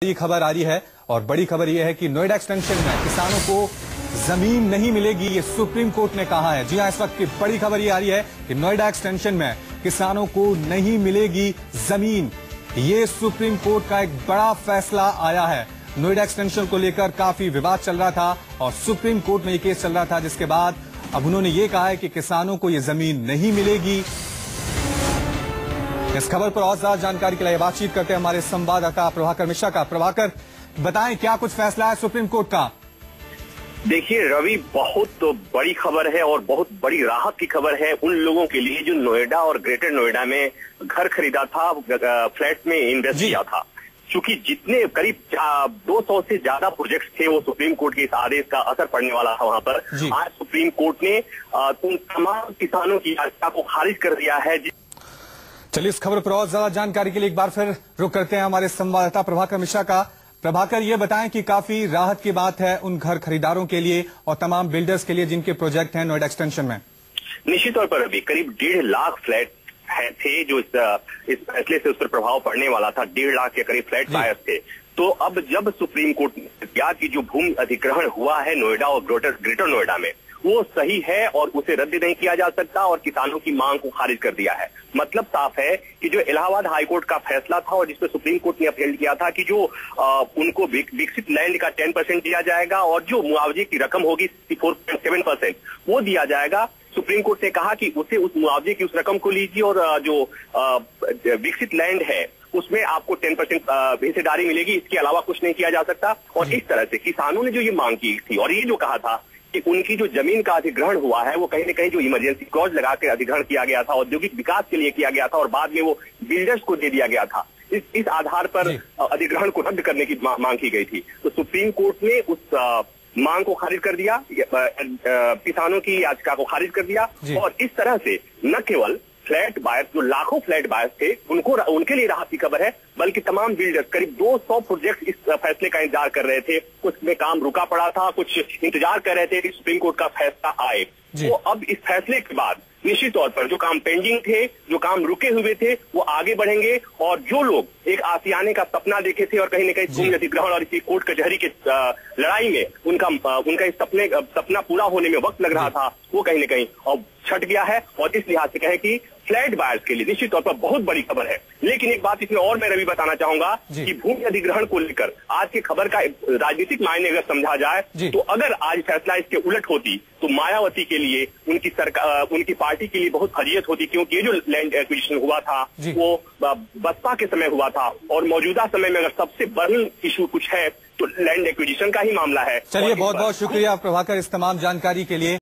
बड़ी खबर आ रही है और बड़ी खबर यह है कि नोएडा एक्सटेंशन में किसानों को जमीन नहीं मिलेगी, ये सुप्रीम कोर्ट ने कहा है। जी हां, इस वक्त की बड़ी खबर ये आ रही है कि नोएडा एक्सटेंशन में किसानों को नहीं मिलेगी जमीन। ये सुप्रीम कोर्ट का एक बड़ा फैसला आया है। नोएडा एक्सटेंशन को लेकर काफी विवाद चल रहा था और सुप्रीम कोर्ट में ये केस चल रहा था, जिसके बाद अब उन्होंने ये कहा है कि किसानों को ये जमीन नहीं मिलेगी। इस खबर पर और ज्यादा जानकारी के लिए बातचीत करते हैं हमारे संवाददाता प्रभाकर मिश्रा का। प्रभाकर, बताएं क्या कुछ फैसला है सुप्रीम कोर्ट का? देखिए रवि, बहुत बड़ी खबर है और बहुत बड़ी राहत की खबर है उन लोगों के लिए जो नोएडा और ग्रेटर नोएडा में घर खरीदा था, फ्लैट में इन्वेस्ट किया था। चूंकि जितने करीब 200 से ज्यादा प्रोजेक्ट्स थे, वो सुप्रीम कोर्ट के इस आदेश का असर पड़ने वाला था वहां पर। आज सुप्रीम कोर्ट ने उन तमाम किसानों की याचिका को खारिज कर दिया है। चलिए, इस खबर पर और ज्यादा जानकारी के लिए एक बार फिर रुक करते हैं हमारे संवाददाता प्रभाकर मिश्रा का। प्रभाकर, ये बताएं कि काफी राहत की बात है उन घर खरीदारों के लिए और तमाम बिल्डर्स के लिए जिनके प्रोजेक्ट हैं नोएडा एक्सटेंशन में। निश्चित तौर पर अभी करीब 1.5 लाख फ्लैट थे जो इस फैसले से उस पर प्रभाव पड़ने वाला था। 1.5 लाख के करीब फ्लैट बायर्स थे। तो अब जब सुप्रीम कोर्ट ने कहा कि जो भूमि अधिग्रहण हुआ है नोएडा और ग्रेटर नोएडा में, वो सही है और उसे रद्द नहीं किया जा सकता और किसानों की मांग को खारिज कर दिया है। मतलब साफ है कि जो इलाहाबाद हाईकोर्ट का फैसला था और जिसमें सुप्रीम कोर्ट ने अपील किया था कि जो उनको विकसित लैंड का 10% दिया जाएगा और जो मुआवजे की रकम होगी 64.7% वो दिया जाएगा। सुप्रीम कोर्ट ने कहा कि उसे उस मुआवजे की उस रकम को लीजिए और जो विकसित लैंड है उसमें आपको 10% हिस्सेदारी मिलेगी, इसके अलावा कुछ नहीं किया जा सकता। और इस तरह से किसानों ने जो ये मांग की थी और ये जो कहा था कि उनकी जो जमीन का अधिग्रहण हुआ है वो कहीं न कहीं जो इमरजेंसी क्लॉज लगा के अधिग्रहण किया गया था, औद्योगिक विकास के लिए किया गया था और बाद में वो बिल्डर्स को दे दिया गया था, इस आधार पर अधिग्रहण को रद्द करने की मांग की गई थी। तो सुप्रीम कोर्ट ने उस मांग को खारिज कर दिया, किसानों की याचिका को खारिज कर दिया। और इस तरह से न केवल फ्लैट बायर्स, जो लाखों फ्लैट बायर्स थे, उनके लिए राहत की खबर है, बल्कि तमाम बिल्डर्स, करीब 200 प्रोजेक्ट इस फैसले का इंतजार कर रहे थे। कुछ में काम रुका पड़ा था, कुछ इंतजार कर रहे थे कि सुप्रीम कोर्ट का फैसला आए। तो अब इस फैसले के बाद निश्चित तौर पर जो काम पेंडिंग थे, जो काम रुके हुए थे, वो आगे बढ़ेंगे। और जो लोग एक आसियाने का सपना देखे थे और कहीं न कहीं भूमि अधिग्रहण और इसी कोर्ट कचहरी के लड़ाई में उनका इस सपना पूरा होने में वक्त लग रहा था, वो कहीं न कहीं अब छट गया है। और इस लिहाज से कहें कि फ्लैट बायर्स के लिए निश्चित तौर पर बहुत बड़ी खबर है। लेकिन एक बात इसमें और मैं रवि बताना चाहूंगा कि भूमि अधिग्रहण को लेकर आज की खबर का राजनीतिक मायने अगर समझा जाए तो अगर आज फैसला इसके उलट होती तो मायावती के लिए, उनकी सरकार, उनकी पार्टी के लिए बहुत फजीयत होती, क्योंकि ये जो लैंड एक्विजिशन हुआ था वो बसपा के समय हुआ था और मौजूदा समय में अगर सबसे बड़ा इशू कुछ है तो लैंड एक्विजिशन का ही मामला है। चलिए, बहुत बहुत शुक्रिया प्रभाकर इस तमाम जानकारी के लिए।